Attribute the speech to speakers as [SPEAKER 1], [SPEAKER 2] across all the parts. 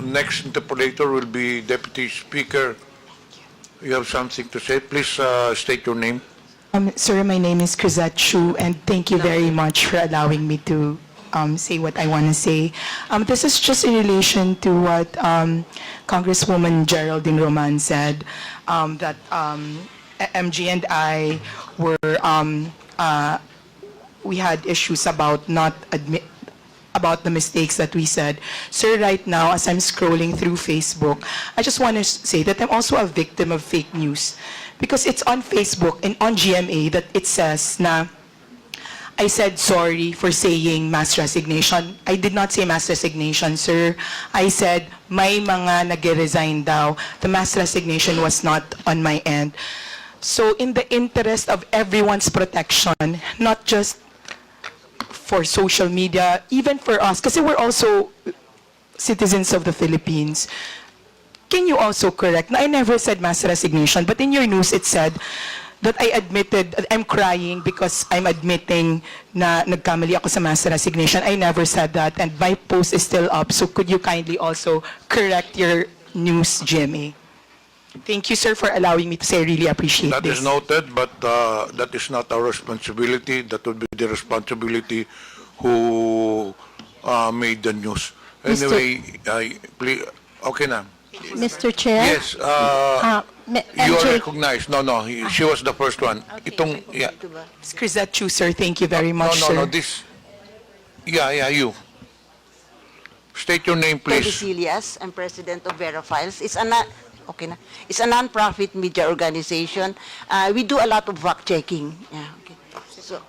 [SPEAKER 1] Next interpolator will be Deputy Speaker. You have something to say? Please state your name.
[SPEAKER 2] Sir, my name is Crisette Chu, and thank you very much for allowing me to say what I want to say. This is just in relation to what Congresswoman Geraldine Roman said, that MG and I were, we had issues about about the mistakes that we said. Sir, right now, as I'm scrolling through Facebook, I just want to say that I'm also a victim of fake news. Because it's on Facebook and on GMA that it says na I said sorry for saying mass resignation. I did not say mass resignation, sir. I said may mga nag-resign daw. The mass resignation was not on my end. So in the interest of everyone's protection, not just for social media, even for us, kasi we're also citizens of the Philippines, can you also correct? I never said mass resignation, but in your news it said that I admitted, I'm crying because I'm admitting na nagkamali ako sa mass resignation. I never said that, and my post is still up. So could you kindly also correct your news, GMA? Thank you, sir, for allowing me to say I really appreciate
[SPEAKER 1] That
[SPEAKER 2] this.
[SPEAKER 1] is noted, but that is not our responsibility. That would be the responsibility who made the news. Anyway, please, okay na.
[SPEAKER 3] Mr. Chair?
[SPEAKER 1] Yes, you are
[SPEAKER 3] MJ,
[SPEAKER 1] recognized. No, she was the first one. Itong, yeah.
[SPEAKER 2] It's Crisette Chu, sir. Thank you very much,
[SPEAKER 1] No,
[SPEAKER 2] sir.
[SPEAKER 1] this, yeah, you. State your name, please.
[SPEAKER 4] Cecilias, I'm president of Verifiles. It's a non-profit media organization. We do a lot of fact-checking. Yeah, okay. So,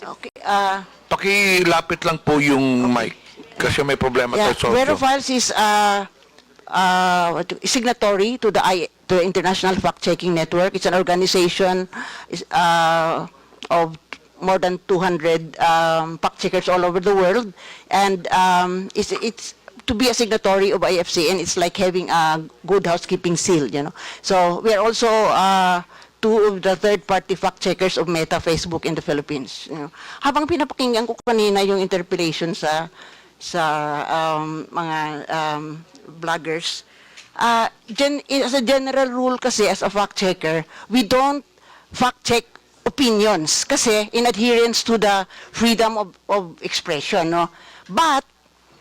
[SPEAKER 4] okay.
[SPEAKER 1] Pakilapit lang po yung mic kasi may problema
[SPEAKER 4] Yeah,
[SPEAKER 1] tayo sa audio.
[SPEAKER 4] Verifiles is signatory to the International Fact-Checking Network. It's an organization of more than 200 fact-checkers all over the world, and it's to be a signatory of IFCN. It's like having a good housekeeping seal, you know. So we are also two of the third-party fact-checkers of Meta Facebook in the Philippines. You know. Habang pinapakinggan ko kanina yung interpellation sa mga bloggers, as a general rule kasi, as a fact-checker, we don't fact-check opinions kasi in adherence to the freedom of expression, no? But,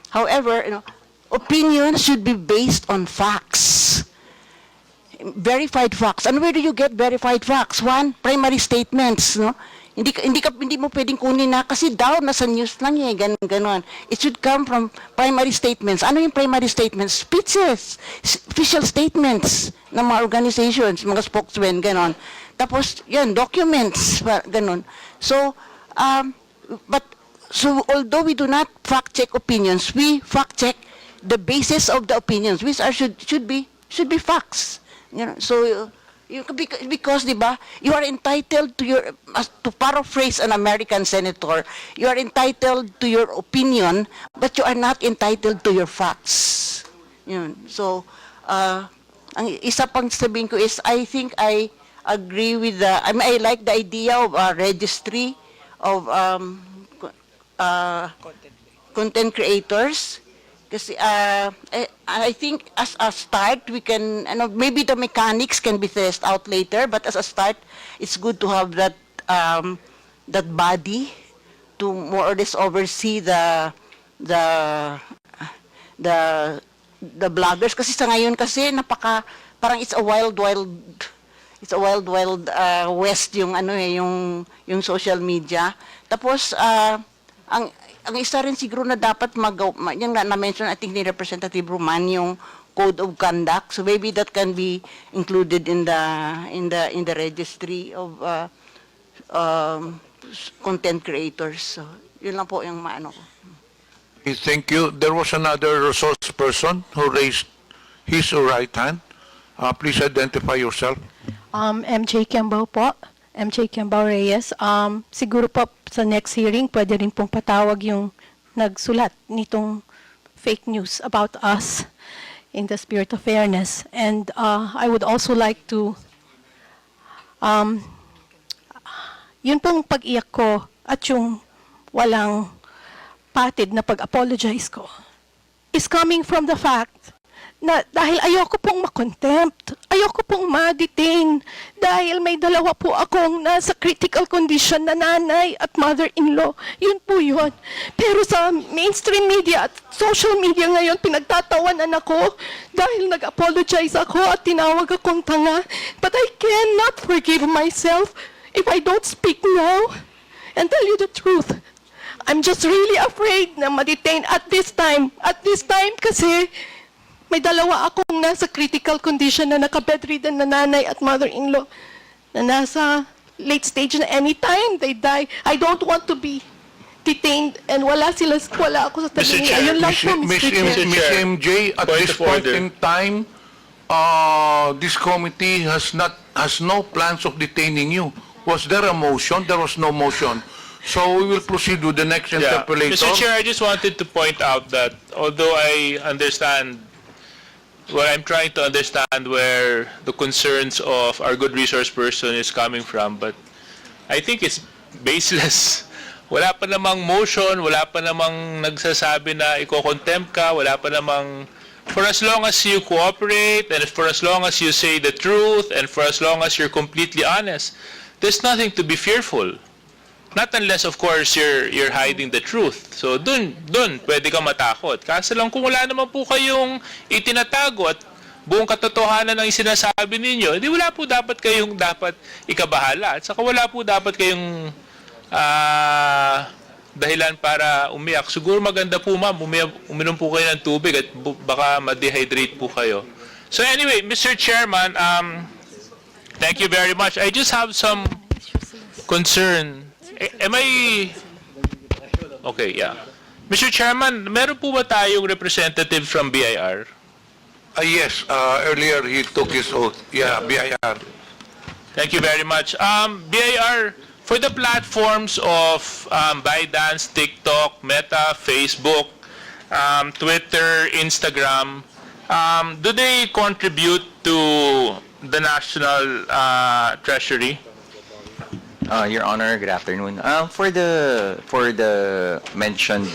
[SPEAKER 4] however, you know, opinions should be based on facts. Verified facts. And where do you get verified facts? One, primary statements, no? Hindi mo pwedeng kunin na kasi daw nasa news lang eh, ganon. It should come from primary statements. Ano yung primary statements? Speeches, official statements ng mga organizations, mga spokesmen, ganon. Tapos, yan, documents, ganon. So, so although we do not fact-check opinions, we fact-check the basis of the opinions, which are should be facts. You know, so because diba, you are entitled to your, to paraphrase an American senator, you are entitled to your opinion, but you are not entitled to your facts. Yun. So, ang isa pang sabihin ko is, I think I agree with the, I like the idea of a registry of content creators. Kasi I think as a start, we can, maybe the mechanics can be threshed out later, but as a start, it's good to have that that body to more or less oversee the bloggers. Kasi sa ngayon kasi parang it's a wild west yung yung social media. Tapos ang isa rin siguro na dapat yung na-mention, I think ni Representative Roman, yung code of conduct. So maybe that can be included in the registry of content creators. So yun lang po yung maano ko.
[SPEAKER 1] Thank you. There was another resource person who raised his or right hand. Please identify yourself.
[SPEAKER 3] MJ Kiambao po. MJ Kiambao Reyes. Siguro po sa next hearing, pwede rin pong patawag yung nagsulat nitong fake news about us in the spirit of fairness. And I would also like to, yun pong pag-iyak ko at yung walang patid na pag-apologize ko, is coming from the fact na dahil ayoko pong makontempt, ayoko pong ma-detain, dahil may dalawa po akong nasa critical condition na nanay at mother-in-law. Yun po yun. Pero sa mainstream media at social media ngayon, pinagtatawanan ako dahil nag-apologize ako at tinawag akong tanga. But I cannot forgive myself if I don't speak now and tell you the truth. I'm just really afraid na ma-detain at this time. At this time kasi may dalawa akong nasa critical condition na naka-bedridden na nanay at mother-in-law na nasa late stage na anytime they die. I don't want to be detained and wala ako sa tabi.
[SPEAKER 1] Chair,
[SPEAKER 3] Ayun lang po,
[SPEAKER 1] Miss
[SPEAKER 3] Mr. Chair.
[SPEAKER 1] Miss MJ, at
[SPEAKER 5] Point
[SPEAKER 1] this
[SPEAKER 5] of
[SPEAKER 1] point
[SPEAKER 5] order.
[SPEAKER 1] in time, this committee has no plans of detaining you. Was there a motion? There was no motion. So we will proceed with the next
[SPEAKER 5] Yeah.
[SPEAKER 1] interpellator.
[SPEAKER 5] Mr. Chair, I just wanted to point out that although I understand, well, I'm trying to understand where the concerns of our good resource person is coming from, but I think it's baseless. Wala pa namang motion, wala pa namang nagsasabi na iko-contempt ka, wala pa namang, for as long as you cooperate, and for as long as you say the truth, and for as long as you're completely honest, there's nothing to be fearful. Not unless, of course, you're hiding the truth. So, dun, pwede kang matakot. Kaso lang kung wala naman po kayong itinatago at buong katotohanan ng sinasabi ninyo, hindi wala po dapat kayong ikabahala. At saka wala po dapat kayong dahilan para umiyak. Siguro maganda po, ma'am, uminom po kayo ng tubig at baka ma-dehydrate po kayo. So anyway, Mr. Chairman, thank you very much. I just have some concern. Am I... Okay, yeah. Mr. Chairman, meron po ba tayong representative from BIR?
[SPEAKER 1] Yes, earlier he took his oath. Yeah, BIR.
[SPEAKER 5] Thank you very much. BIR, for the platforms of ByteDance, TikTok, Meta, Facebook, Twitter, Instagram, do they contribute to the national treasury?
[SPEAKER 6] Your Honor, good afternoon. For the mentioned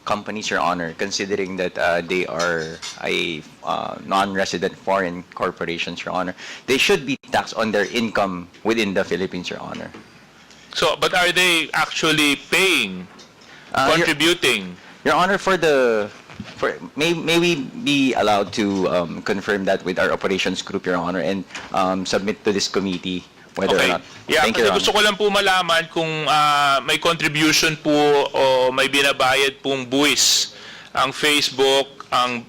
[SPEAKER 6] companies, Your Honor, considering that they are a non-resident foreign corporations, Your Honor, they should be taxed on their income within the Philippines, Your Honor.
[SPEAKER 5] So, but are they actually paying, contributing?
[SPEAKER 6] Your Honor, may we be allowed to confirm that with our operations group, Your Honor, and submit to this committee whether or not.
[SPEAKER 5] Yeah,
[SPEAKER 6] Thank
[SPEAKER 5] kasi
[SPEAKER 6] you, Your
[SPEAKER 5] gusto ko lang po malaman kung may contribution po o may binabayad pong buwis ang Facebook, ang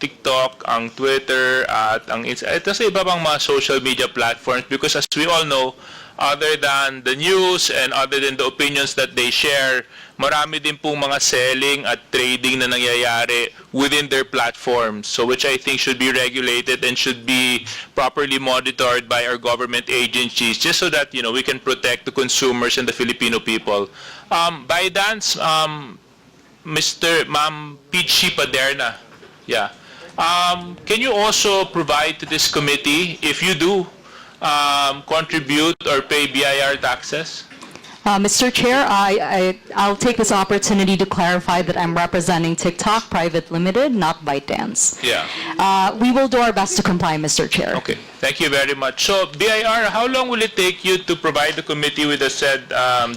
[SPEAKER 5] TikTok, ang Twitter, at ang sa iba pang mga social media platforms, because as we all know, other than the news and other than the opinions that they share, marami din pong mga selling at trading na nangyayari within their platforms, so which I think should be regulated and should be properly monitored by our government agencies, just so that, you know, we can protect the consumers and the Filipino people. ByteDance, Ma'am Peachy Paderna, yeah. Can you also provide to this committee, if you do, contribute or pay BIR taxes?
[SPEAKER 7] Mr. Chair, I'll take this opportunity to clarify that I'm representing TikTok Private Limited, not ByteDance.
[SPEAKER 5] Yeah.
[SPEAKER 7] We will do our best to comply, Mr. Chair.
[SPEAKER 5] Okay. Thank you very much. So, BIR, how long will it take you to provide the committee with the said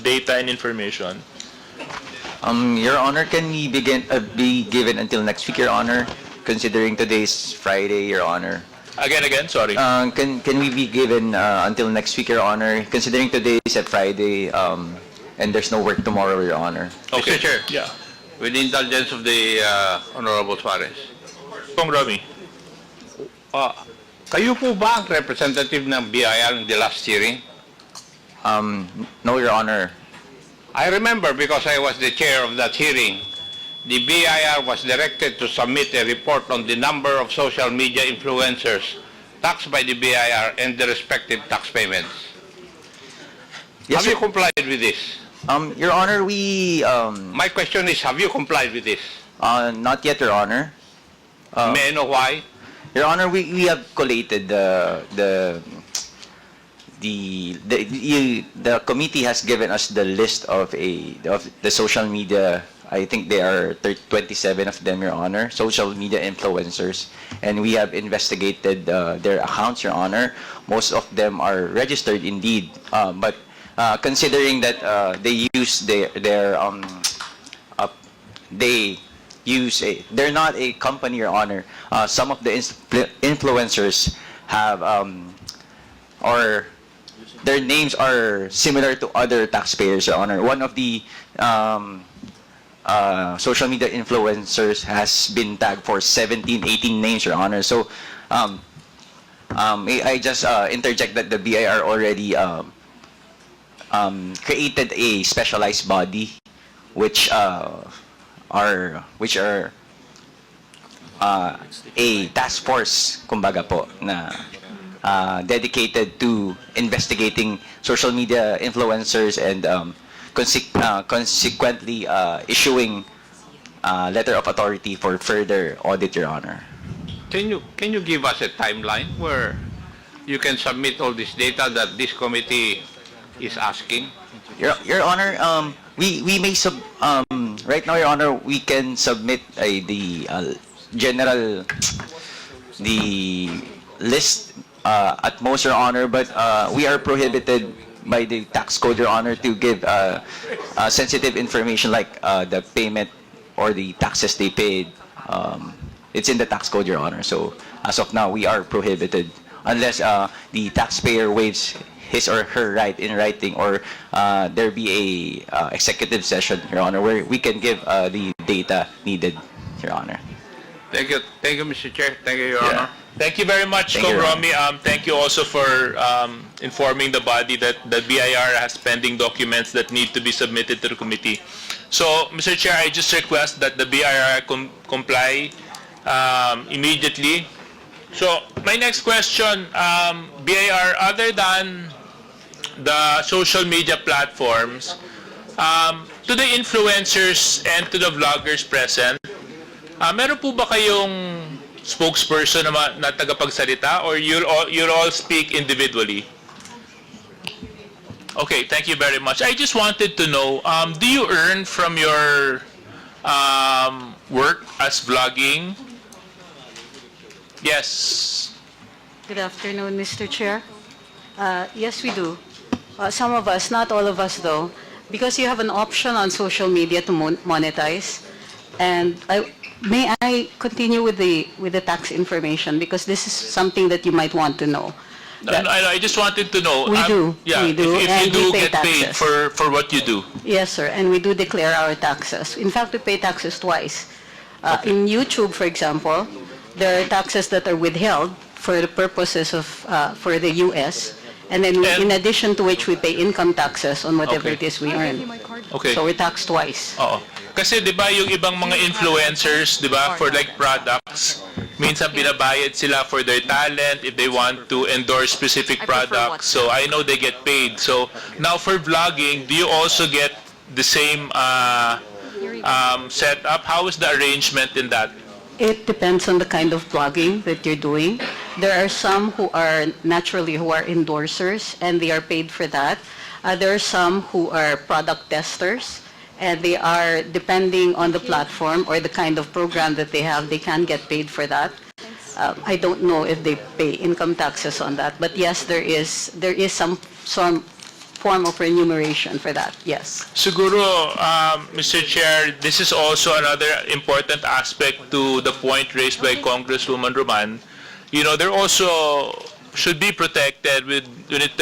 [SPEAKER 5] data and information?
[SPEAKER 6] Your Honor, can we be given until next week, Your Honor, considering today's Friday, Your Honor?
[SPEAKER 5] Again, sorry.
[SPEAKER 6] Can we be given until next week, Your Honor, considering today is a Friday and there's no work tomorrow, Your Honor?
[SPEAKER 5] Okay.
[SPEAKER 8] Mr. Chair.
[SPEAKER 5] Yeah.
[SPEAKER 8] With the indulgence of the Honorable Suarez.
[SPEAKER 5] Pong Romy.
[SPEAKER 8] Kayo po ba ang representative ng BIR in the last hearing?
[SPEAKER 6] No, Your Honor.
[SPEAKER 8] I remember because I was the chair of that hearing. The BIR was directed to submit a report on the number of social media influencers taxed by the BIR and the respective tax payments.
[SPEAKER 6] Yes,
[SPEAKER 8] Have you
[SPEAKER 6] sir.
[SPEAKER 8] complied with this?
[SPEAKER 6] Your Honor, we
[SPEAKER 8] My question is, have you complied with this?
[SPEAKER 6] not yet, Your Honor.
[SPEAKER 8] May I know why?
[SPEAKER 6] Your Honor, we have collated the committee has given us the list of the social media I think they are 27 of them, Your Honor, social media influencers. And we have investigated their accounts, Your Honor. Most of them are registered indeed. But considering that they use they're not a company, Your Honor. Some of the influencers have, or their names are similar to other taxpayers, Your Honor. One of the social media influencers has been tagged for 17, 18 names, Your Honor. So, may I just interject that the BIR already created a specialized body which are a task force, kumbaga po, na dedicated to investigating social media influencers and consequently issuing letter of authority for further audit, Your Honor.
[SPEAKER 8] Can you give us a timeline where you can submit all this data that this committee is asking?
[SPEAKER 6] Your Honor, we may right now, Your Honor, we can submit the list at most, Your Honor, but we are prohibited by the tax code, Your Honor, to give sensitive information like the payment or the taxes they paid. It's in the tax code, Your Honor. So as of now, we are prohibited unless the taxpayer waives his or her right in writing, or there be a executive session, Your Honor, where we can give the data needed, Your Honor.
[SPEAKER 8] Thank you, Mr. Chair. Thank you, Your Honor.
[SPEAKER 5] Thank you very much,
[SPEAKER 6] Thank you,
[SPEAKER 5] Kong
[SPEAKER 6] Your
[SPEAKER 5] Romy. Thank you also for informing the body that the BIR has pending documents that need to be submitted to the committee. So, Mr. Chair, I just request that the BIR comply immediately. So, my next question, BIR, other than the social media platforms, to the influencers and to the vloggers present, meron po ba kayong spokesperson na tagapagsalita, or you'll all speak individually? Okay, thank you very much. I just wanted to know, do you earn from your work as vlogging? Yes.
[SPEAKER 9] Good afternoon, Mr. Chair. Yes, we do. Some of us, not all of us though, because you have an option on social media to monetize. And may I continue with the tax information, because this is something that you might want to know.
[SPEAKER 5] I just wanted to know.
[SPEAKER 9] We do.
[SPEAKER 5] Yeah,
[SPEAKER 9] We do,
[SPEAKER 5] if
[SPEAKER 9] and
[SPEAKER 5] you do
[SPEAKER 9] we pay
[SPEAKER 5] get paid
[SPEAKER 9] taxes.
[SPEAKER 5] for what you do.
[SPEAKER 9] Yes, sir, and we do declare our taxes. In fact, we pay taxes twice. In YouTube, for example, there are taxes that are withheld for the purposes of, for the U.S., and then in addition to which we pay income taxes on whatever
[SPEAKER 5] Okay.
[SPEAKER 9] it is we earn.
[SPEAKER 5] Okay.
[SPEAKER 9] So we're taxed twice.
[SPEAKER 5] Oo. Kasi 'di ba yung ibang mga influencers, 'di ba, for like products, minsan binabayad sila for their talent if they want to endorse specific
[SPEAKER 9] I prefer
[SPEAKER 5] products. So I know they get paid. So now for vlogging, do you also get the same setup? How is the arrangement in that?
[SPEAKER 9] It depends on the kind of blogging that you're doing. There are some who are endorsers, and they are paid for that. There are some who are product testers, and they are, depending on the platform or the kind of program that they have, they can get paid for that. I don't know if they pay income taxes on that, but yes, there is some form of remuneration for that, yes.
[SPEAKER 5] Siguro, Mr. Chair, this is also another important aspect to the point raised by Congresswoman Roman. You know, there also should be protected when it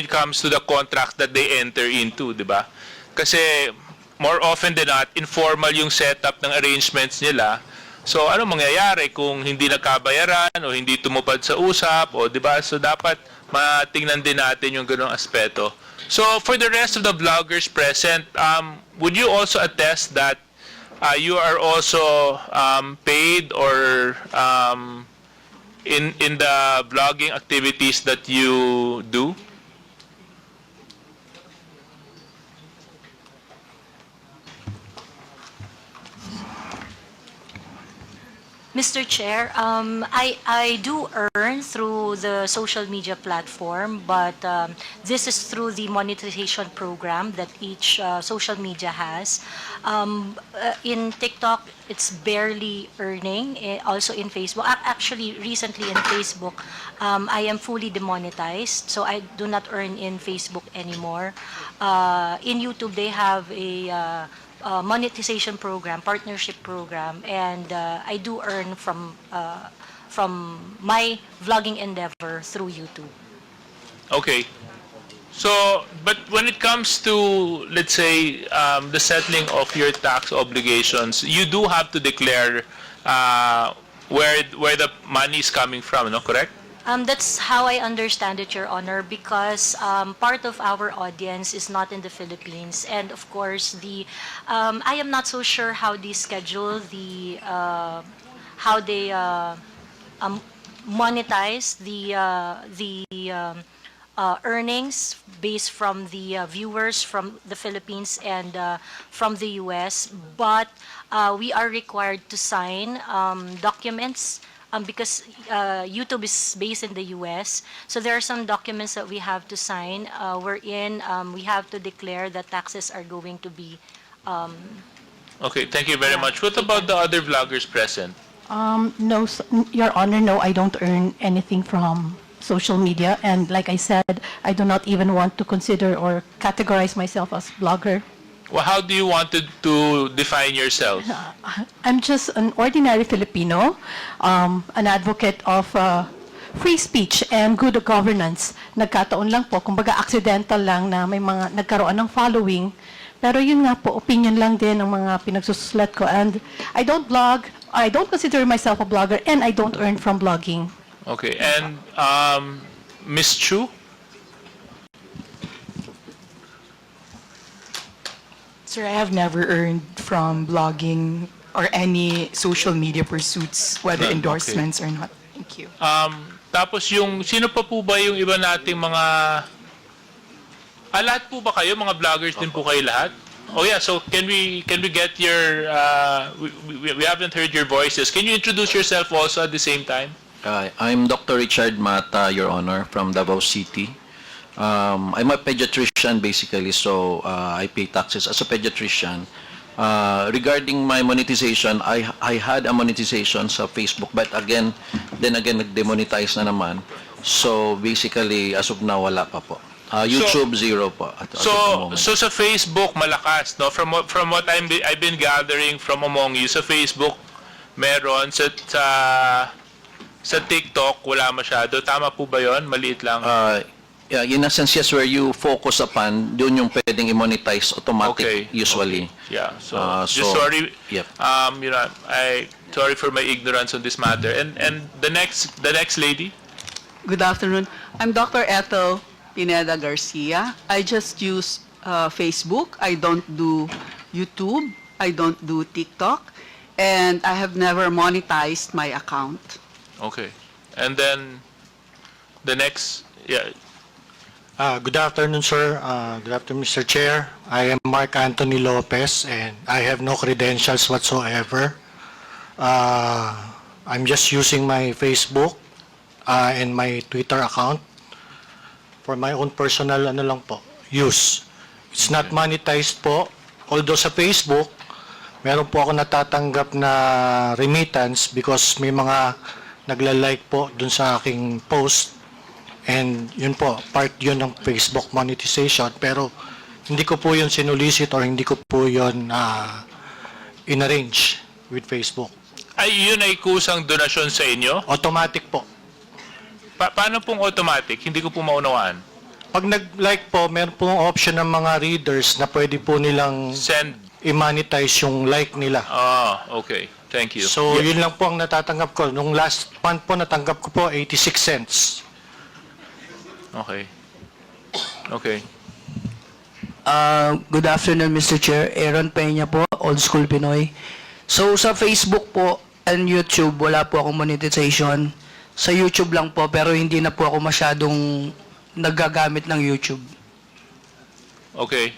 [SPEAKER 5] comes to the contract that they enter into, di ba? Kasi more often than not, informal yung setup ng arrangements nila. So ano mangyayari kung hindi nagkabayaran o hindi tumupad sa usap, o di ba? So dapat matingnan din natin yung ganung aspeto. So for the rest of the vloggers present, would you also attest that you are also paid or in the vlogging activities that you do?
[SPEAKER 10] Mr. Chair, I do earn through the social media platform, but this is through the monetization program that each social media has. In TikTok, it's barely earning. Also in Facebook, actually recently in Facebook, I am fully demonetized, so I do not earn in Facebook anymore. In YouTube, they have a monetization program, partnership program, and I do earn from my vlogging endeavor through YouTube.
[SPEAKER 5] Okay. So, but when it comes to, let's say, the settling of your tax obligations, you do have to declare where the money is coming from, no? Correct?
[SPEAKER 10] That's how I understand it, Your Honor, because part of our audience is not in the Philippines, and of course, I am not so sure how they schedule how they monetize the earnings based from the viewers from the Philippines and from the U.S., but we are required to sign documents because YouTube is based in the U.S., so there are some documents that we have to sign wherein we have to declare that taxes are going to be
[SPEAKER 5] Okay, thank you very much. What about the other vloggers present?
[SPEAKER 3] No, Your Honor, no, I don't earn anything from social media. And like I said, I do not even want to consider or categorize myself as blogger.
[SPEAKER 5] Well, how do you want to define yourself?
[SPEAKER 3] I'm just an ordinary Filipino, an advocate of free speech and good governance. Nagkataon lang po, kumbaga accidental lang na may mga nagkaroon ng following. Pero yun nga po, opinion lang din ng mga pinagsusulat ko. And I don't blog, I don't consider myself a blogger, and I don't earn from blogging.
[SPEAKER 5] Okay, and Ms. Chu?
[SPEAKER 2] Sir, I have never earned from blogging or any social media pursuits, whether
[SPEAKER 5] None, okay.
[SPEAKER 2] endorsements or not. Thank you.
[SPEAKER 5] Tapos sino pa po ba yung iba nating mga, lahat po ba kayo, mga vloggers din po kayo lahat? Oh yeah, so can we get your, we haven't heard your voices. Can you introduce yourself also at the same time?
[SPEAKER 11] I'm Dr. Richard Mata, Your Honor, from Davao City. I'm a pediatrician basically, so I pay taxes as a pediatrician. Regarding my monetization, I had a monetization sa Facebook, but then again, nag-demonetize na naman. So basically, as of now, wala pa po. YouTube, zero po. As of the moment.
[SPEAKER 5] So sa Facebook, malakas, no? From what I've been gathering from among you, sa Facebook, meron, sa TikTok, wala masyado. Tama po ba yun? Maliit lang.
[SPEAKER 11] Yeah, in a sense, yes, where you focus upon, doon yung pwedeng i-monetize automatic, usually.
[SPEAKER 5] Okay. Yeah, so,
[SPEAKER 11] So,
[SPEAKER 5] just sorry,
[SPEAKER 11] yep.
[SPEAKER 5] Sorry for my ignorance on this matter. And the next lady?
[SPEAKER 12] Good afternoon. I'm Dr. Ethel Pineda Garcia. I just use Facebook. I don't do YouTube. I don't do TikTok. And I have never monetized my account.
[SPEAKER 5] Okay. And then the next, yeah.
[SPEAKER 13] Good afternoon, sir. Good afternoon, Mr. Chair. I am Mark Anthony Lopez, and I have no credentials whatsoever. I'm just using my Facebook and my Twitter account for my own personal lang po, use. It's not monetized po. Although sa Facebook, meron po ako natatanggap na remittance because may mga nagla-like po dun sa aking post. And yun po, part yun ng Facebook monetization. Pero hindi ko po yun sinulisit or hindi ko po yun in-arrange with Facebook.
[SPEAKER 5] Yun ay kusang donasyon sa inyo?
[SPEAKER 13] Automatic po.
[SPEAKER 5] Paano pong automatic? Hindi ko po maunawaan.
[SPEAKER 13] Pag nag-like po, meron pong option ng mga readers na pwede po nilang
[SPEAKER 5] Send.
[SPEAKER 13] i-monetize yung like nila.
[SPEAKER 5] Okay. Thank you.
[SPEAKER 13] So, yun lang po ang natatanggap ko. Nung last month po, natanggap ko po 86 cents.
[SPEAKER 5] Okay. Okay.
[SPEAKER 14] Good afternoon, Mr. Chair. Aaron Peña po, Old School Pinoy. So, sa Facebook po and YouTube, wala po akong monetization. Sa YouTube lang po, pero hindi na po ako masyadong nagagamit ng YouTube.
[SPEAKER 5] Okay.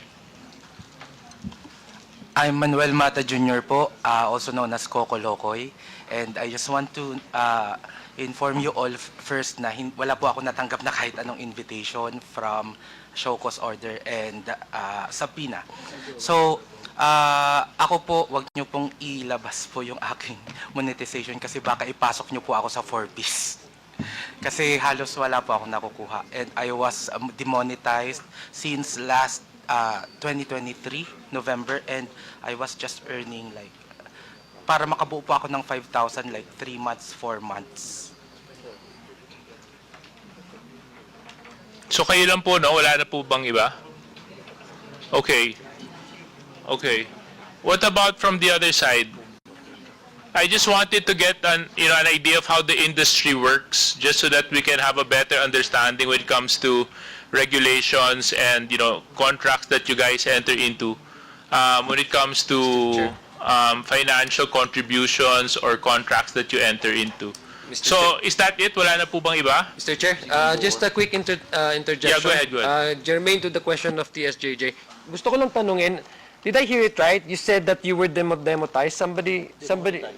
[SPEAKER 14] I'm Manuel Mata Jr. po, also known as Coco Locoy. And I just want to inform you all first na wala po ako natanggap na kahit anong invitation from show cause order and subpoena. So, ako po, wag niyo pong ilabas po yung aking monetization kasi baka ipasok niyo po ako sa 4-piece. Kasi halos wala po ako nakukuha. And I was demonetized since last 2023, November, and I was just earning like, para makabuo po ako ng 5,000, like 3 months, 4 months.
[SPEAKER 5] So kayo lang po, no? Wala na po bang iba? Okay. Okay. What about from the other side? I just wanted to get an idea of how the industry works, just so that we can have a better understanding when it comes to regulations and contracts that you guys enter into when it comes to financial contributions or contracts that you enter into. So is that it? Wala na po bang iba?
[SPEAKER 15] Mr. Chair, just a quick interjection.
[SPEAKER 5] Yeah, go ahead, go ahead.
[SPEAKER 15] Germane to the question of TSJJ. Gusto ko lang tanungin, did I hear it right? You said that you were demonetized. Somebody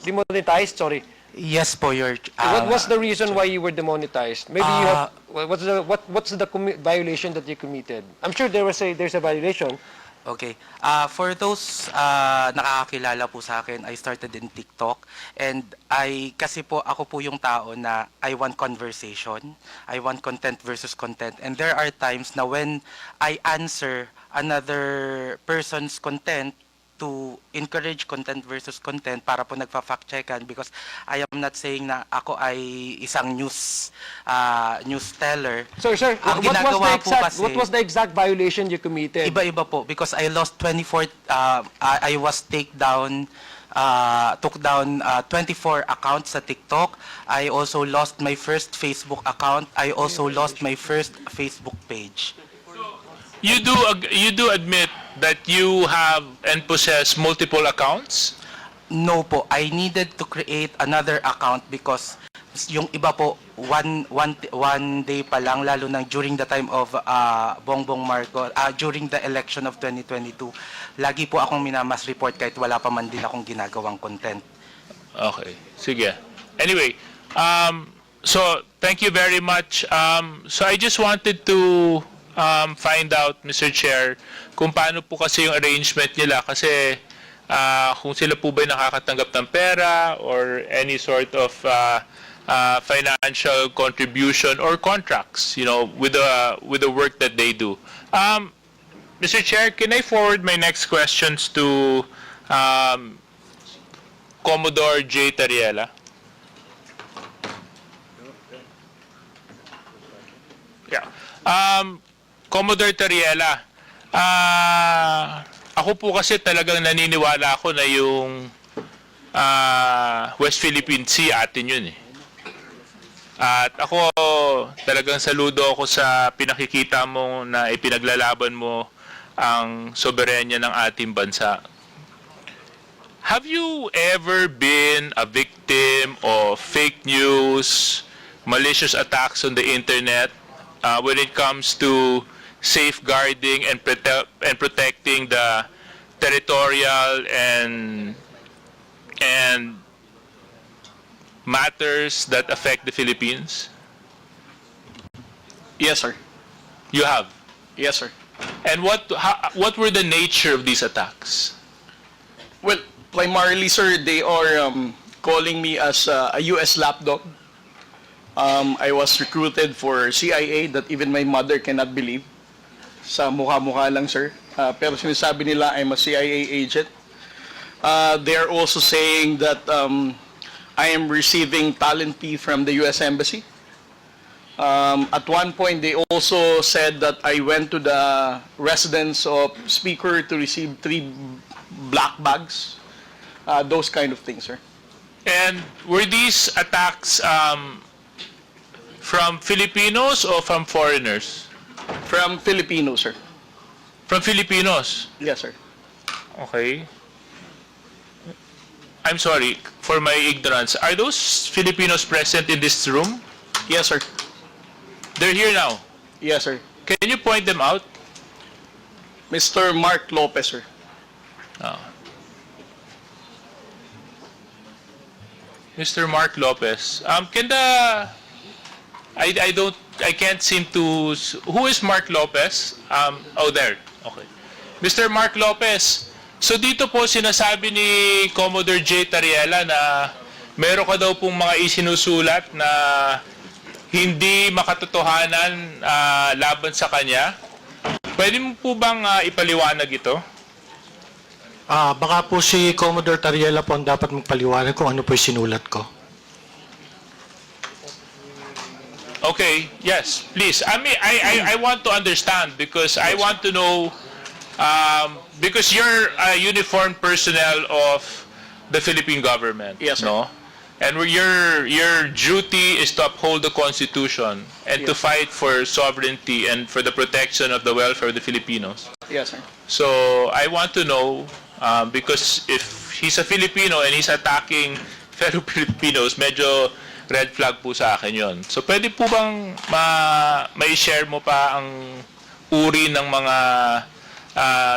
[SPEAKER 15] demonetized, sorry.
[SPEAKER 14] Yes po, your...
[SPEAKER 15] What was the reason why you were demonetized? Maybe you have... What's the violation that you committed? I'm sure there's a violation.
[SPEAKER 14] Okay. For those nakakakilala po sa akin, I started in TikTok. And kasi po, ako po yung tao na I want conversation. I want content versus content. And there are times na when I answer another person's content, to encourage content versus content para po nagfa-fact checkan because I am not saying na ako ay isang news teller.
[SPEAKER 15] Sir,
[SPEAKER 14] Ang ginagawa po kasi,
[SPEAKER 15] what was the exact violation you committed?
[SPEAKER 14] Iba-iba po because I lost 24 I was took down 24 accounts sa TikTok. I also lost my first Facebook account. I also lost my first Facebook page.
[SPEAKER 5] You do admit that you have and possess multiple accounts?
[SPEAKER 14] No po, I needed to create another account because yung iba po one day pa lang lalo na during the time of Bongbong Marcos during the election of 2022 lagi po akong minamas report kahit wala pa man din akong ginagawang content.
[SPEAKER 5] Okay, sige. Anyway, so thank you very much. So I just wanted to find out, Mr. Chair, kung paano po kasi yung arrangement nila kasi kung sila po ba nakakatanggap ng pera or any sort of financial contribution or contracts, with the work that they do. Mr. Chair, can I forward my next questions to Commodore J. Tariela? Yeah. Commodore Tariela, ako po kasi talagang naniniwala ako na yung West Philippine Sea atin yun eh. At ako talagang saludo ako sa pinakikita mo na ipinaglalaban mo ang soberenya ng ating bansa. Have you ever been a victim of fake news, malicious attacks on the internet when it comes to safeguarding and protecting the territorial and matters that affect the Philippines?
[SPEAKER 15] Yes, sir.
[SPEAKER 5] You have.
[SPEAKER 15] Yes, sir.
[SPEAKER 5] And what were the nature of these attacks?
[SPEAKER 15] Well, primarily, sir, they are calling me as a U.S. lapdog. I was recruited for CIA that even my mother cannot believe. Sa mukha-mukha lang, sir. Pero sinasabi nila I'm a CIA agent. They are also saying that I am receiving talent fee from the U.S. Embassy. At one point, they also said that I went to the residence of Speaker to receive 3 black bags. Those kind of things, sir.
[SPEAKER 5] And were these attacks from Filipinos or from foreigners?
[SPEAKER 15] From Filipinos, sir.
[SPEAKER 5] From Filipinos?
[SPEAKER 15] Yes, sir.
[SPEAKER 5] Okay. I'm sorry for my ignorance. Are those Filipinos present in this room?
[SPEAKER 15] Yes, sir.
[SPEAKER 5] They're here now.
[SPEAKER 15] Yes, sir.
[SPEAKER 5] Can you point them out?
[SPEAKER 15] Mr. Mark Lopez, sir.
[SPEAKER 5] Mr. Mark Lopez, I can't seem to, who is Mark Lopez? Oh, there. Okay. Mr. Mark Lopez, so dito po sinasabi ni Commodore J. Tariela na meron ka daw pong mga isinusulat na hindi makatotohanan laban sa kanya. Pwede mo po bang ipaliwanag ito?
[SPEAKER 13] Baka po si Commodore Tariela po ang dapat magpaliwanag kung ano po yung sinulat ko.
[SPEAKER 5] Okay, yes, please. I mean, I want to understand because I want to know, because you're a uniformed personnel of the Philippine government.
[SPEAKER 15] Yes, sir.
[SPEAKER 5] No? And your duty is to uphold the Constitution and to fight for sovereignty and for the protection of the welfare of the Filipinos.
[SPEAKER 15] Yes, sir.
[SPEAKER 5] So I want to know, because if he's a Filipino and he's attacking fellow Filipinos, medyo red flag po sa akin yon. So pwede po bang ma-share mo pa ang uri ng mga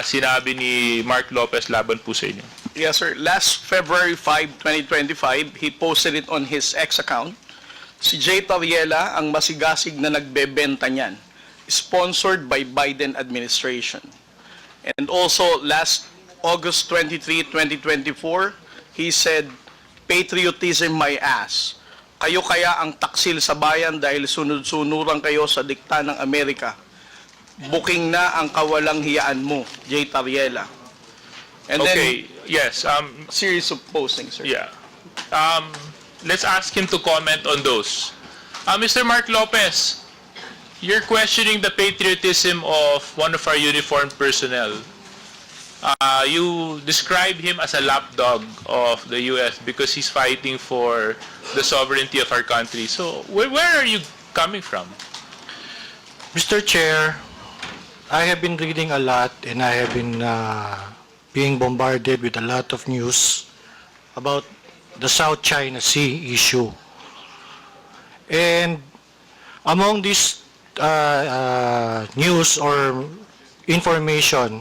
[SPEAKER 5] sinabi ni Mark Lopez laban po sa inyo?
[SPEAKER 15] Yes, sir. Last February 5, 2025, he posted it on his X account. Si Jay Tariela ang masigasig na nagbebenta niyan, sponsored by Biden administration. And also, last August 23, 2024, he said, "Patriotism my ass. Kayo kaya ang taksil sa bayan dahil sunod-sunuran kayo sa dikta ng Amerika. Booking na ang kawalang hiyaan mo, Jay Tariela." And
[SPEAKER 5] Okay,
[SPEAKER 15] then,
[SPEAKER 5] yes.
[SPEAKER 15] series of postings, sir.
[SPEAKER 5] Yeah. Let's ask him to comment on those. Mr. Mark Lopez, you're questioning the patriotism of one of our uniformed personnel. You describe him as a lapdog of the U.S. because he's fighting for the sovereignty of our country. So, where are you coming from?
[SPEAKER 13] Mr. Chair, I have been reading a lot and I have been being bombarded with a lot of news about the South China Sea issue. And among this news or information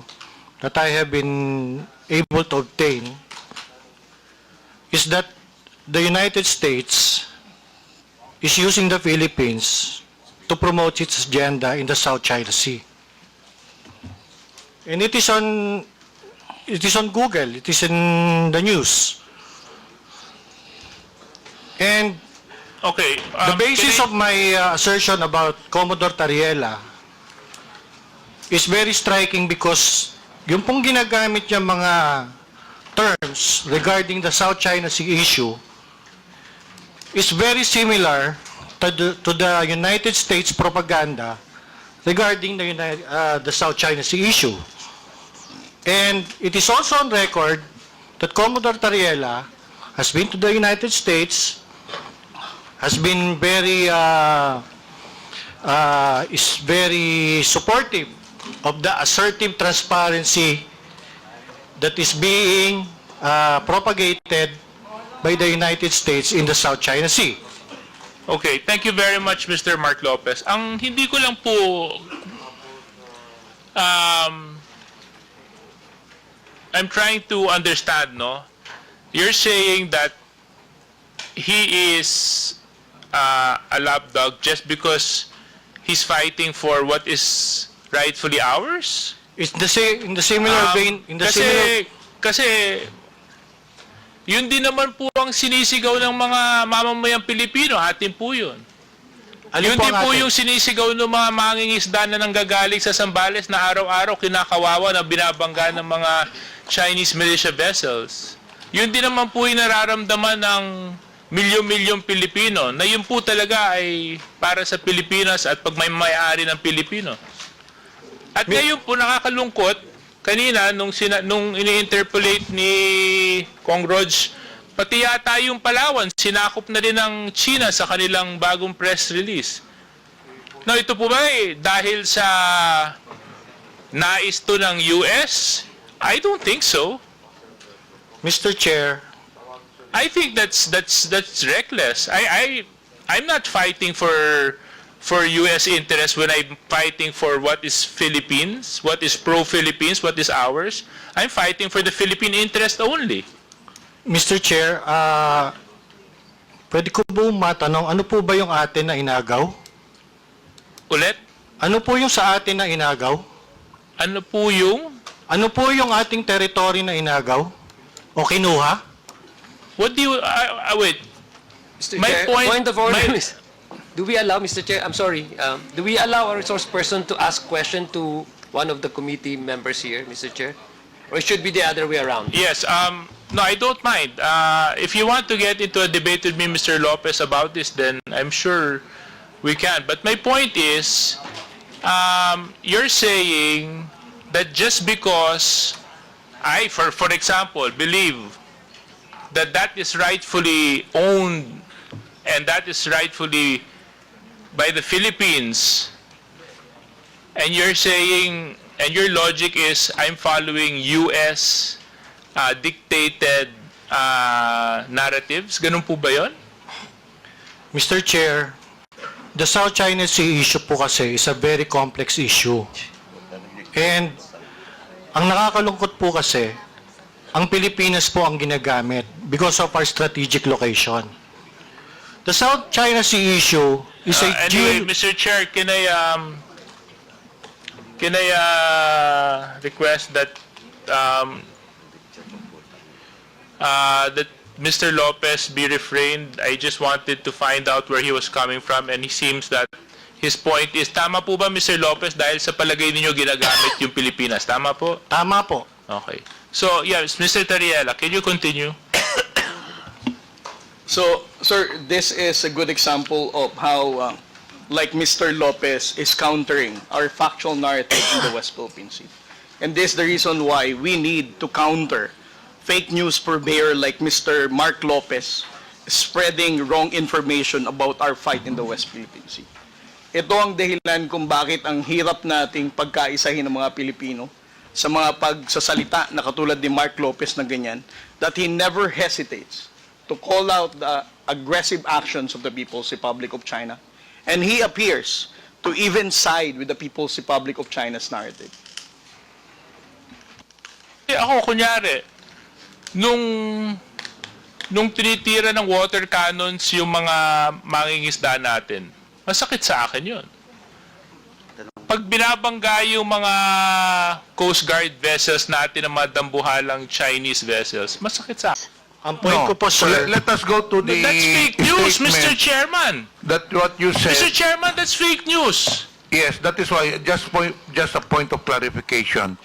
[SPEAKER 13] that I have been able to obtain is that the United States is using the Philippines to promote its agenda in the South China Sea. And it is on Google, it is in the news. And
[SPEAKER 5] Okay.
[SPEAKER 13] the basis of my assertion about Commodore Tariela is very striking because yung pong ginagamit niya mga terms regarding the South China Sea issue is very similar to the United States propaganda regarding the South China Sea issue. And it is also on record that Commodore Tariela has been to the United States, has been is very supportive of the assertive transparency that is being propagated by the United States in the South China Sea.
[SPEAKER 5] Okay, thank you very much, Mr. Mark Lopez. Ang hindi ko lang po I'm trying to understand, no? You're saying that he is a lapdog just because he's fighting for what is rightfully ours?
[SPEAKER 13] It's in the similar vein,
[SPEAKER 5] Kasi yun din naman po ang sinisigaw ng mga mamamayang Pilipino, atin po yun. Yun din po yung sinisigaw ng mga mangingisda na nanggagaling sa Zambales na araw-araw kinakawawa na binabangga ng mga Chinese militia vessels. Yun din naman po yung nararamdaman ng milyon-milyong Pilipino na yun po talaga ay para sa Pilipinas at pag may may-ari ng Pilipino. At ngayon po nakakalungkot, kanina nung ini-interpolate ni Kong Rog, pati yata yung Palawan, sinakop na rin ng China sa kanilang bagong press release. Now, ito po ba dahil sa nais to ng US? I don't think so.
[SPEAKER 13] Mr. Chair,
[SPEAKER 5] I think that's reckless. I'm not fighting for US interests when I'm fighting for what is Philippines, what is pro-Philippines, what is ours. I'm fighting for the Philippine interest only.
[SPEAKER 13] Mr. Chair, Pwede ko po matanong, ano po ba yung atin na inagaw?
[SPEAKER 5] Ulit?
[SPEAKER 13] Ano po yung sa atin na inagaw?
[SPEAKER 5] Ano po yung?
[SPEAKER 13] Ano po yung ating territory na inagaw? O kinuha?
[SPEAKER 5] What do you, wait.
[SPEAKER 16] Mr.
[SPEAKER 5] My
[SPEAKER 16] Chair,
[SPEAKER 5] point-
[SPEAKER 16] of order
[SPEAKER 5] my-
[SPEAKER 16] is, do we allow, Mr. Chair, I'm sorry, do we allow a resource person to ask question to one of the committee members here, Mr. Chair? Or it should be the other way around?
[SPEAKER 5] Yes, no, I don't mind. If you want to get into a debate with me, Mr. Lopez, about this, then I'm sure we can. But my point is, you're saying that just because I, for example, believe that that is rightfully owned and that is rightfully by the Philippines, and you're saying, and your logic is, I'm following U.S. Dictated narratives? Ganun po ba yun?
[SPEAKER 13] Mr. Chair, the South China Sea issue po kasi is a very complex issue. And ang nakakalungkot po kasi, ang Pilipinas po ang ginagamit because of our strategic location. The South China Sea issue is a
[SPEAKER 5] Anyway, Mr. Chair, can I request that that Mr. Lopez be refrained? I just wanted to find out where he was coming from, and he seems that his point is, tama po ba, Mr. Lopez, dahil sa palagay ninyo ginagamit yung Pilipinas? Tama po?
[SPEAKER 13] Tama po.
[SPEAKER 5] Okay. So, yes, Mr. Tariela, can you continue?
[SPEAKER 15] So, sir, this is a good example of how, like Mr. Lopez is countering our factual narrative in the West Philippine Sea. And this is the reason why we need to counter fake news purveyor like Mr. Mark Lopez spreading wrong information about our fight in the West Philippine Sea. Ito ang dahilan kung bakit ang hirap nating pagkaisahin ng mga Pilipino sa mga pagsasalita na katulad ni Mark Lopez na ganyan, that he never hesitates to call out the aggressive actions of the People's Republic of China. And he appears to even side with the People's Republic of China's narrative.
[SPEAKER 5] Ako, kunyari, nung tinitira ng water cannons yung mga mangingisda natin, masakit sa akin yun. Pag binabangga yung mga Coast Guard vessels natin, ng mga dambuhalang Chinese vessels, masakit sa akin.
[SPEAKER 13] Ang point ko po, sir,
[SPEAKER 1] Let us go to the
[SPEAKER 5] That's fake news, Mr.
[SPEAKER 1] statement
[SPEAKER 5] Chairman.
[SPEAKER 1] that what you said.
[SPEAKER 5] Mr. Chairman, that's fake news.
[SPEAKER 1] Yes, that is why, just a point of clarification.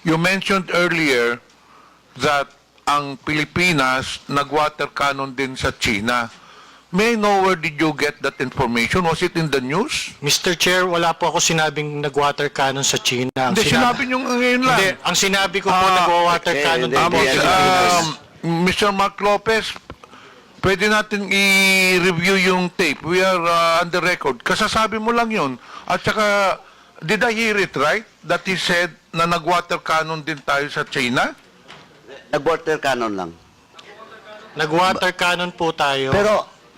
[SPEAKER 1] You mentioned earlier that ang Pilipinas nag-water cannon din sa China. May I know where did you get that information? Was it in the news?
[SPEAKER 13] Mr. Chair, wala po ako sinabing nag-water cannon sa China.
[SPEAKER 1] Hindi, sinabi nyo ngayon lang.
[SPEAKER 13] Hindi, ang sinabi ko po nag-water cannon din po sa Pilipinas.
[SPEAKER 1] Mr. Mark Lopez, pwede natin i-review yung tape. We are on the record. Kasasabi mo lang yun. At saka, did I hear it right? That he said na nag-water cannon din tayo sa China?
[SPEAKER 17] Nag-water cannon lang.
[SPEAKER 13] Nag-water cannon po tayo.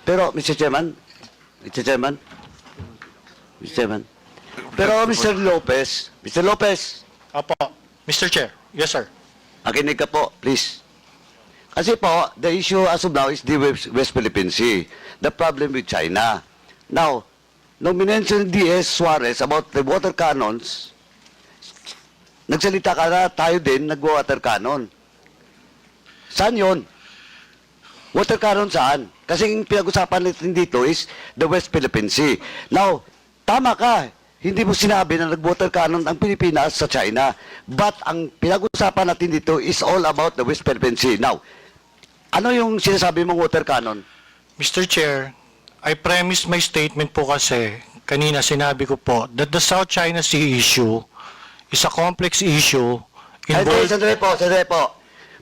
[SPEAKER 17] Pero, Mr. Chairman, pero Mr. Lopez,
[SPEAKER 13] Opo. Mr. Chair, yes sir.
[SPEAKER 17] makinig ka po, please. Kasi po, the issue as of now is the West Philippine Sea. The problem with China. Now, nung minention D.S. Suarez about the water cannons, nagsalita ka na tayo din, nag-water cannon. Saan yun? Water cannon saan? Kasi yung pinag-usapan natin dito is the West Philippine Sea. Now, tama ka. Hindi mo sinabi na nag-water cannon ang Pilipinas sa China. But ang pinag-usapan natin dito is all about the West Philippine Sea. Now, ano yung sinasabi mong water cannon?
[SPEAKER 13] Mr. Chair, I premise my statement po kasi, kanina sinabi ko po, that the South China Sea issue is a complex issue
[SPEAKER 17] Sandali po.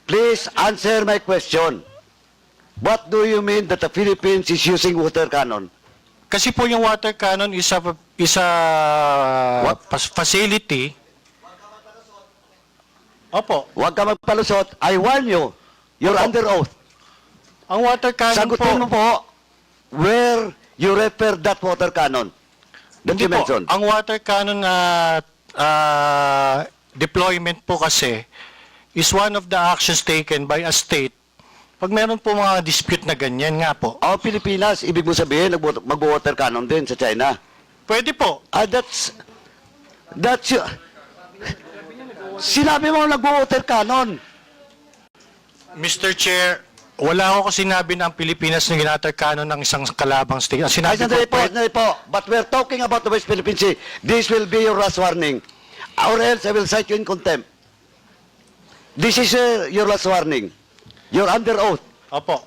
[SPEAKER 17] Please answer my question. What do you mean that the Philippines is using water cannon?
[SPEAKER 13] Kasi po yung water cannon is a facility. Opo.
[SPEAKER 17] Huwag ka magpalusot. I warn you. You're
[SPEAKER 13] Opo.
[SPEAKER 17] under oath.
[SPEAKER 13] Ang water cannon
[SPEAKER 17] Sagutin mo po where you refer that water cannon that
[SPEAKER 13] Hindi
[SPEAKER 17] you
[SPEAKER 13] po.
[SPEAKER 17] mentioned.
[SPEAKER 13] Ang water cannon deployment po kasi is one of the actions taken by a state Pag meron po mga dispute na ganyan nga po,
[SPEAKER 17] Pilipinas, ibig mo sabihin, mag-water cannon din sa China.
[SPEAKER 13] pwede po.
[SPEAKER 17] That's your... Sinabi mo nag-water cannon.
[SPEAKER 13] Mr. Chair, wala ako sinabi na ang Pilipinas na ginater canon ng isang kalabang state. Ang sinabi ko
[SPEAKER 17] Sandali po. But we're talking about the West Philippine Sea. This will be your last warning. Or else I will cite you in contempt. This is your last warning. You're under oath.
[SPEAKER 13] Opo.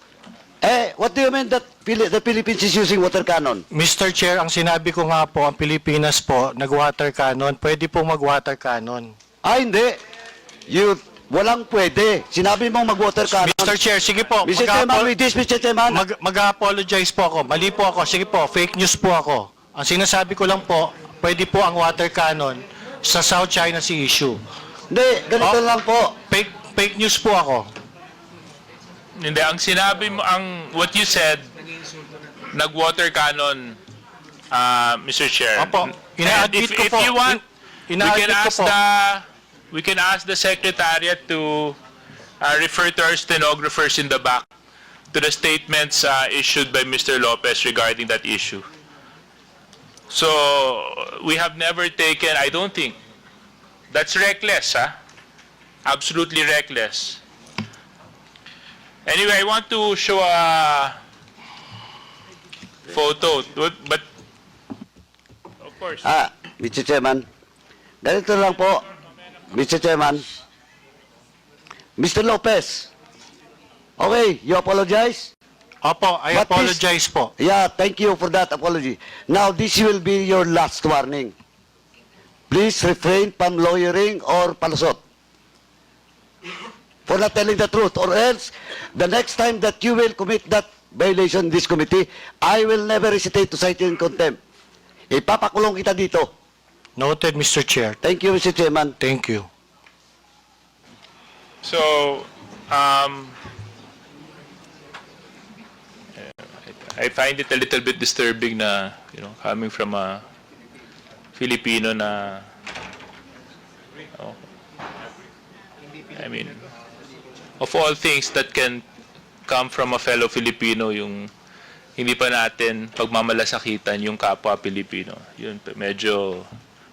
[SPEAKER 17] What do you mean that the Philippines is using water cannon?
[SPEAKER 13] Mr. Chair, ang sinabi ko nga po, ang Pilipinas po, nag-water cannon, pwede po mag-water cannon.
[SPEAKER 17] Hindi. Walang pwede. Sinabi mong mag-water cannon.
[SPEAKER 13] Mr. Chair, sige po.
[SPEAKER 17] Mr. Chairman, with this, Mr. Chairman.
[SPEAKER 13] Mag-apologize po ako. Mali po ako. Sige po, fake news po ako. Ang sinasabi ko lang po, pwede po ang water cannon sa South China Sea issue.
[SPEAKER 17] Hindi, ganito lang po.
[SPEAKER 13] Fake news po ako.
[SPEAKER 5] Hindi, ang sinabi mo, what you said, nag-water cannon, Mr. Chair.
[SPEAKER 13] Opo.
[SPEAKER 5] And if you want, we can ask the Secretariat to refer to our stenographers in the back to the statements issued by Mr. Lopez regarding that issue. So, we have never taken, I don't think, that's reckless, absolutely reckless. Anyway, I want to show a photo, but of course.
[SPEAKER 17] Mr. Chairman, ganito lang po. Mr. Chairman, Mr. Lopez, okay, you apologize?
[SPEAKER 13] Opo, I apologize po.
[SPEAKER 17] Yeah, thank you for that apology. Now, this will be your last warning. Please refrain from lawyering or palusot for not telling the truth, or else, the next time that you will commit that violation in this committee, I will never hesitate to cite you in contempt. Ipapakulong kita dito.
[SPEAKER 13] Noted, Mr. Chair.
[SPEAKER 17] Thank you, Mr. Chairman.
[SPEAKER 13] Thank you.
[SPEAKER 5] So, I find it a little bit disturbing na, coming from a Filipino na, I mean, of all things that can come from a fellow Filipino, yung hindi pa natin pagmamalasakitan yung kapwa Pilipino. Yun, medyo,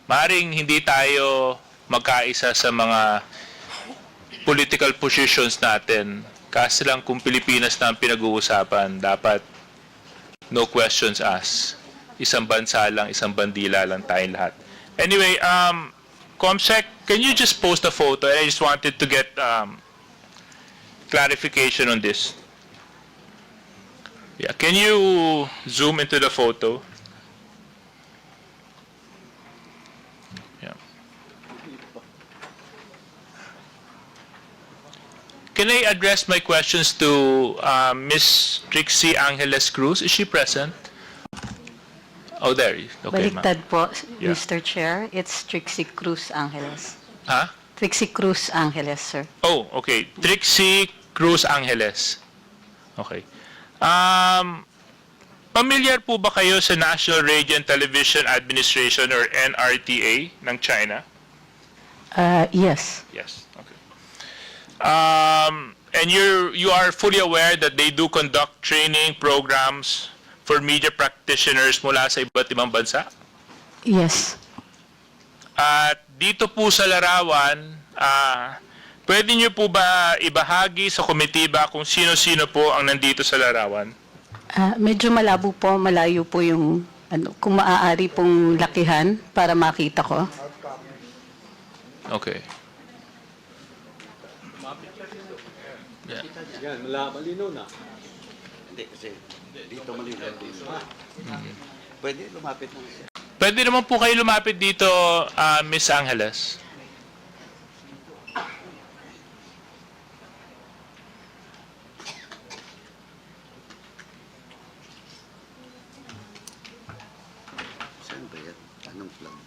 [SPEAKER 5] maring hindi tayo magkaisa sa mga political positions natin. Kasi lang kung Pilipinas na ang pinag-uusapan, dapat no questions asked. Isang bansa lang, isang bandila lang tayong lahat. Anyway, Comsec, can you just post a photo? I just wanted to get clarification on this. Yeah, can you zoom into the photo? Yeah. Can I address my questions to Ms. Trixie Angeles Cruz? Is she present? Oh, there. Okay, ma'am.
[SPEAKER 9] Baliktad po,
[SPEAKER 5] Yeah.
[SPEAKER 9] Mr. Chair. It's Trixie Cruz Angeles.
[SPEAKER 5] Huh?
[SPEAKER 9] Trixie Cruz Angeles, sir.
[SPEAKER 5] Oh, okay. Trixie Cruz Angeles. Okay. Familiar po ba kayo sa National Radio and Television Administration or NRTA ng China?
[SPEAKER 9] Yes.
[SPEAKER 5] Yes. Okay. And you are fully aware that they do conduct training programs for media practitioners mula sa iba't ibang bansa?
[SPEAKER 9] Yes.
[SPEAKER 5] At dito po sa larawan, pwede niyo po ba ibahagi sa komitiba kung sino-sino po ang nandito sa larawan?
[SPEAKER 9] Medyo malabo po, malayo po yung, kung maaari pong lakihan para makita ko.
[SPEAKER 5] Okay. Yeah.
[SPEAKER 17] Yan, malinaw na. Hindi, kasi dito malinaw. Pwede lumapit na siya.
[SPEAKER 5] Pwede naman po kayo lumapit dito, Miss Angeles.
[SPEAKER 17] Saan ba yan? Anong flag?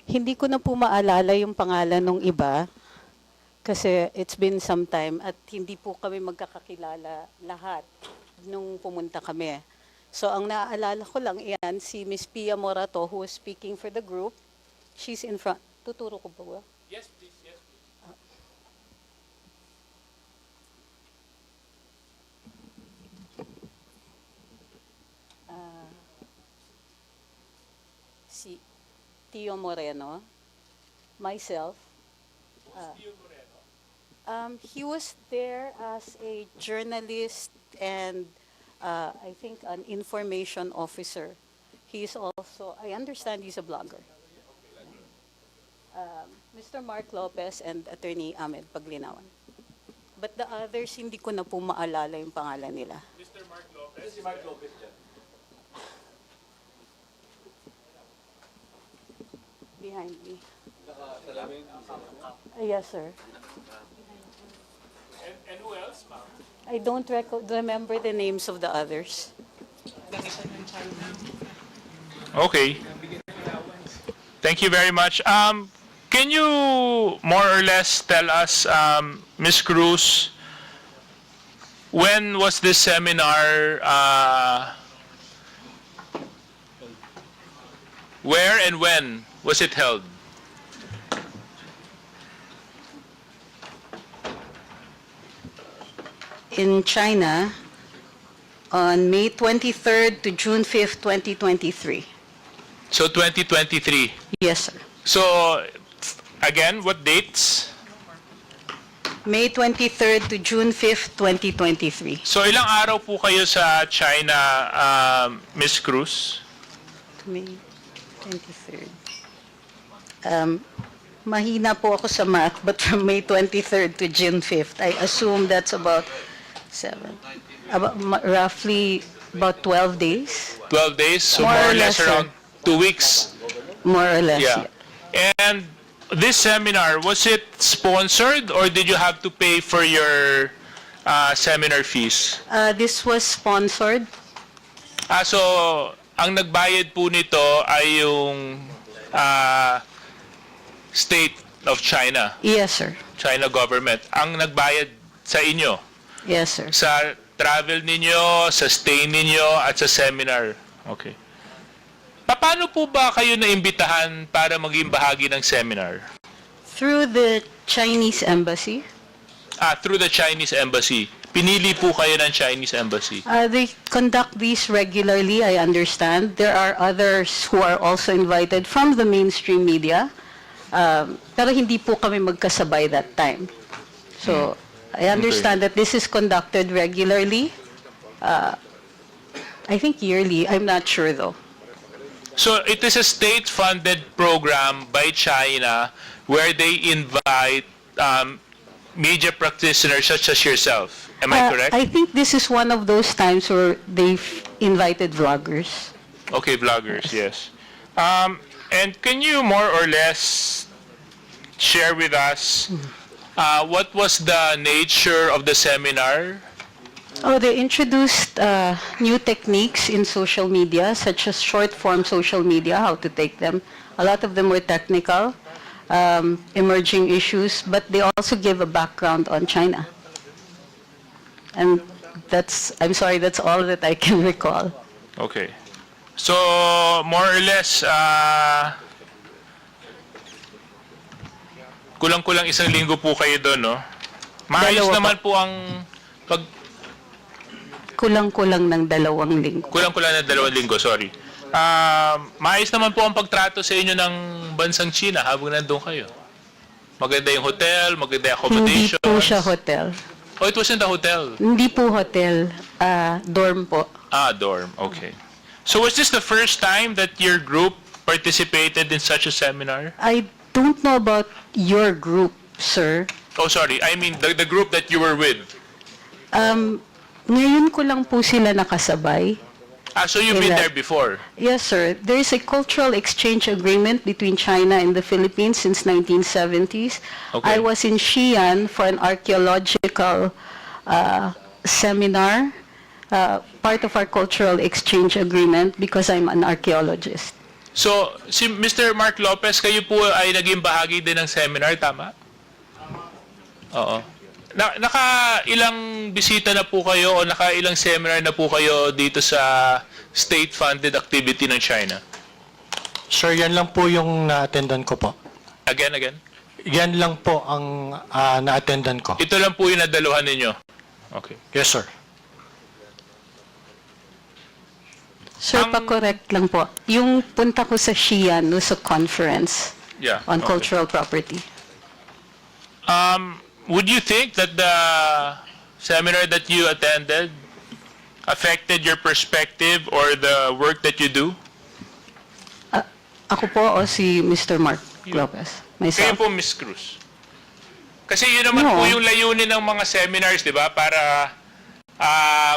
[SPEAKER 9] Hindi ko na po maalala yung pangalan ng iba kasi it's been some time at hindi po kami magkakakilala lahat nung pumunta kami. So ang naaalala ko lang iyan si Miss Pia Morato who was speaking for the group. She's in front. Tuturo ko ba?
[SPEAKER 5] Yes, please. Yes,
[SPEAKER 9] Si Tio Moreno, myself. He was there as a journalist and I think an information officer. He's also, I understand he's a blogger. Mr. Mark Lopez and Attorney Ahmed Paglinawan. But the others, hindi ko na po maalala yung pangalan nila.
[SPEAKER 5] Mr. Mark Lopez. Si Mark Lopez dyan.
[SPEAKER 9] Behind me. Yes, sir.
[SPEAKER 5] And who else, ma'am?
[SPEAKER 9] I don't remember the names of the others.
[SPEAKER 5] Okay. Thank you very much. Can you more or less tell us, Ms. Cruz, when was this seminar, where and when was it held?
[SPEAKER 9] In China, on May 23rd to June 5th, 2023.
[SPEAKER 5] So 2023.
[SPEAKER 9] Yes, sir.
[SPEAKER 5] So, again, what dates?
[SPEAKER 9] May 23rd to June 5th, 2023.
[SPEAKER 5] So ilang araw po kayo sa China, Ms. Cruz?
[SPEAKER 9] May 23rd. Mahina po ako sa math, but from May 23rd to June 5th, I assume that's about roughly about 12 days.
[SPEAKER 5] 12 days, so
[SPEAKER 9] More
[SPEAKER 5] more
[SPEAKER 9] or
[SPEAKER 5] or less
[SPEAKER 9] less, sir.
[SPEAKER 5] around 2 weeks.
[SPEAKER 9] More or less,
[SPEAKER 5] Yeah. And this seminar, was it sponsored or did you have to pay for your seminar fees?
[SPEAKER 9] This was sponsored.
[SPEAKER 5] So, ang nagbayad po nito ay yung state of China,
[SPEAKER 9] Yes, sir.
[SPEAKER 5] China government. Ang nagbayad sa inyo,
[SPEAKER 9] Yes, sir.
[SPEAKER 5] sa travel ninyo, sa stay ninyo, at sa seminar. Okay. Paano po ba kayo naimbitahan para maging bahagi ng seminar?
[SPEAKER 9] Through the Chinese embassy.
[SPEAKER 5] Through the Chinese embassy. Pinili po kayo ng Chinese embassy.
[SPEAKER 9] They conduct these regularly, I understand. There are others who are also invited from the mainstream media. Pero hindi po kami magkasabay that time. So, I understand that this is conducted regularly. I think yearly. I'm not sure though.
[SPEAKER 5] So it is a state-funded program by China where they invite media practitioners such as yourself. Am I correct?
[SPEAKER 9] I think this is one of those times where they've invited vloggers.
[SPEAKER 5] Okay, vloggers, yes. And can you more or less share with us what was the nature of the seminar?
[SPEAKER 9] Oh, they introduced new techniques in social media, such as short-form social media, how to take them. A lot of them were technical, emerging issues, but they also gave a background on China. And I'm sorry, that's all that I can recall.
[SPEAKER 5] Okay. So, more or less, kulang-kulang isang linggo po kayo doon, no? Maayos
[SPEAKER 9] Dalawa
[SPEAKER 5] naman po ang
[SPEAKER 9] Kulang-kulang ng 2 linggo.
[SPEAKER 5] Kulang-kulang na 2 linggo, sorry. Maayos naman po ang pagtrato sa inyo ng bansang China habang nandun kayo. Maganda yung hotel, maganda yung
[SPEAKER 9] Hindi
[SPEAKER 5] accommodation.
[SPEAKER 9] po siya hotel.
[SPEAKER 5] Oh, it wasn't a hotel.
[SPEAKER 9] Hindi po hotel, dorm po.
[SPEAKER 5] Dorm. Okay. So was this the first time that your group participated in such a seminar?
[SPEAKER 9] I don't know about your group, sir.
[SPEAKER 5] Oh, sorry. I mean the group that you were with.
[SPEAKER 9] Ngayon ko lang po sila nakasabay.
[SPEAKER 5] So you've been
[SPEAKER 9] Ilan?
[SPEAKER 5] there before?
[SPEAKER 9] Yes, sir. There is a cultural exchange agreement between China and the Philippines since 1970s.
[SPEAKER 5] Okay.
[SPEAKER 9] I was in Xi'an for an archaeological seminar. part of our cultural exchange agreement because I'm an archaeologist.
[SPEAKER 5] So, si Mr. Mark Lopez, kayo po ay naging bahagi din ng seminar, tama? Oo. Naka-ilang bisita na po kayo o naka-ilang seminar na po kayo dito sa state-funded activity ng China?
[SPEAKER 13] Sir, yan lang po yung na-attendan ko po.
[SPEAKER 5] Again?
[SPEAKER 13] Yan lang po ang na-attendan ko.
[SPEAKER 5] Ito lang po yung nadaluhan ninyo? Okay.
[SPEAKER 13] Yes, sir.
[SPEAKER 9] Sir, pa-correct lang po. Yung punta ko sa Xi'an, no, sa conference
[SPEAKER 5] Yeah.
[SPEAKER 9] on
[SPEAKER 5] okay.
[SPEAKER 9] cultural property.
[SPEAKER 5] Would you think that the seminar that you attended affected your perspective or the work that you do?
[SPEAKER 9] Ako po o si Mr. Mark Lopez?
[SPEAKER 5] Kayo
[SPEAKER 9] Myself?
[SPEAKER 5] po, Ms. Cruz. Kasi yun naman
[SPEAKER 9] No.
[SPEAKER 5] po yung layunin ng mga seminars, di ba? Para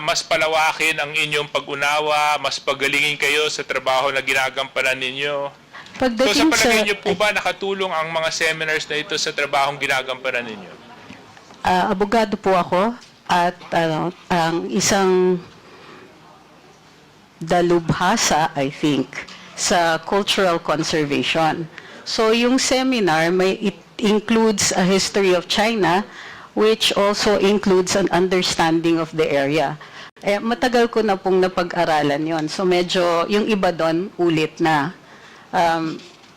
[SPEAKER 5] mas palawakin ang inyong pag-unawa, mas pagalingin kayo sa trabaho na ginagampanan ninyo. So sa
[SPEAKER 9] Pagdating
[SPEAKER 5] palagay niyo po ba nakatulong ang mga seminars na ito sa trabahong ginagampanan ninyo?
[SPEAKER 9] Abogado po ako at ang isang dalubhasa, I think, sa cultural conservation. So yung seminar, it includes a history of China, which also includes an understanding of the area. Matagal ko na pong napag-aralan yon. So medyo yung iba doon ulit na.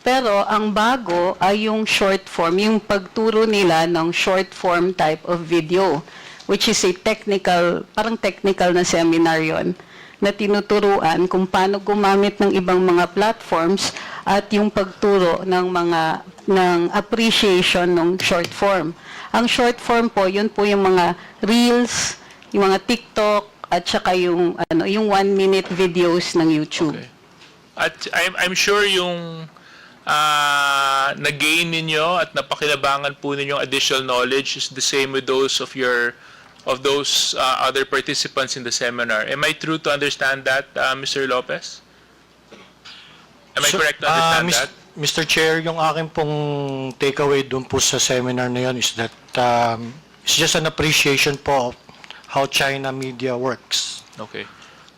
[SPEAKER 9] Pero ang bago ay yung short form, yung pagturo nila ng short form type of video, which is a technical, parang technical na seminar yon, na tinuturuan kung paano gumamit ng ibang mga platforms at yung pagturo ng appreciation ng short form. Ang short form po, yun po yung mga reels, yung mga TikTok, at saka yung 1-minute videos ng YouTube.
[SPEAKER 5] Okay. At I'm sure yung na-gain ninyo at napakinabangan po ninyong additional knowledge is the same with those of those other participants in the seminar. Am I true to understand that, Mr. Lopez? Am I correct to understand that?
[SPEAKER 13] Mr. Chair, yung akin pong takeaway dun po sa seminar na yun is that it's just an appreciation po of how China media works.
[SPEAKER 5] Okay.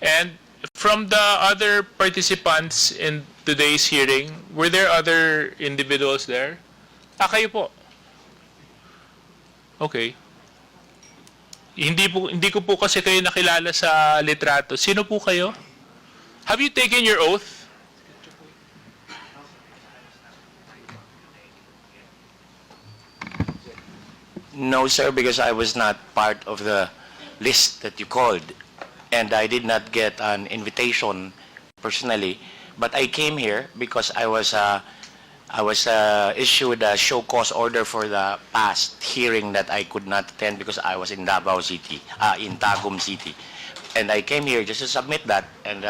[SPEAKER 5] And from the other participants in today's hearing, were there other individuals there? Kayo po. Okay. Hindi ko po kasi kayo nakilala sa litrato. Sino po kayo? Have you taken your oath?
[SPEAKER 18] No, sir, because I was not part of the list that you called, and I did not get an invitation personally. But I came here because I was issued a show cause order for the past hearing that I could not attend because I was in Davao City, in Tagum City, and I came here just to submit that and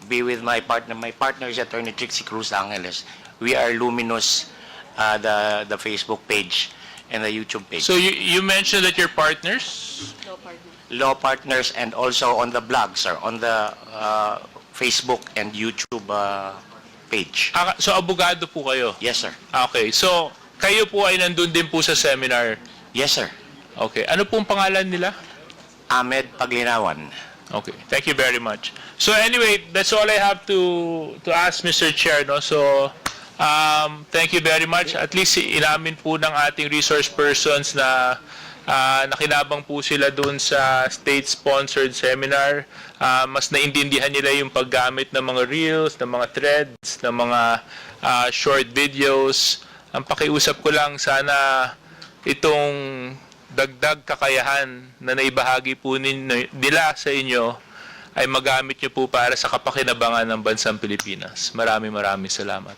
[SPEAKER 18] be with my partner. My partner is Attorney Trixie Cruz Angeles. We are Luminous, the Facebook page and the YouTube page.
[SPEAKER 5] So you mentioned that you're partners?
[SPEAKER 18] Law partners and also on the blog, sir, on the Facebook and YouTube page.
[SPEAKER 5] So abogado po kayo?
[SPEAKER 18] Yes, sir.
[SPEAKER 5] Okay. So kayo po ay nandun din po sa seminar?
[SPEAKER 18] Yes, sir.
[SPEAKER 5] Okay. Ano pong pangalan nila?
[SPEAKER 18] Ahmed Paglinawan.
[SPEAKER 5] Okay. Thank you very much. So anyway, that's all I have to ask, Mr. Chair. No? So thank you very much. At least inamin po ng ating resource persons na nakinabang po sila doon sa state-sponsored seminar. Mas naintindihan nila yung paggamit ng mga reels, ng mga threads, ng mga short videos. Ang pakiusap ko lang, sana itong dagdag kakayahan na naibahagi po nila sa inyo ay magamit nyo po para sa kapakinabangan ng bansang Pilipinas. Maraming salamat.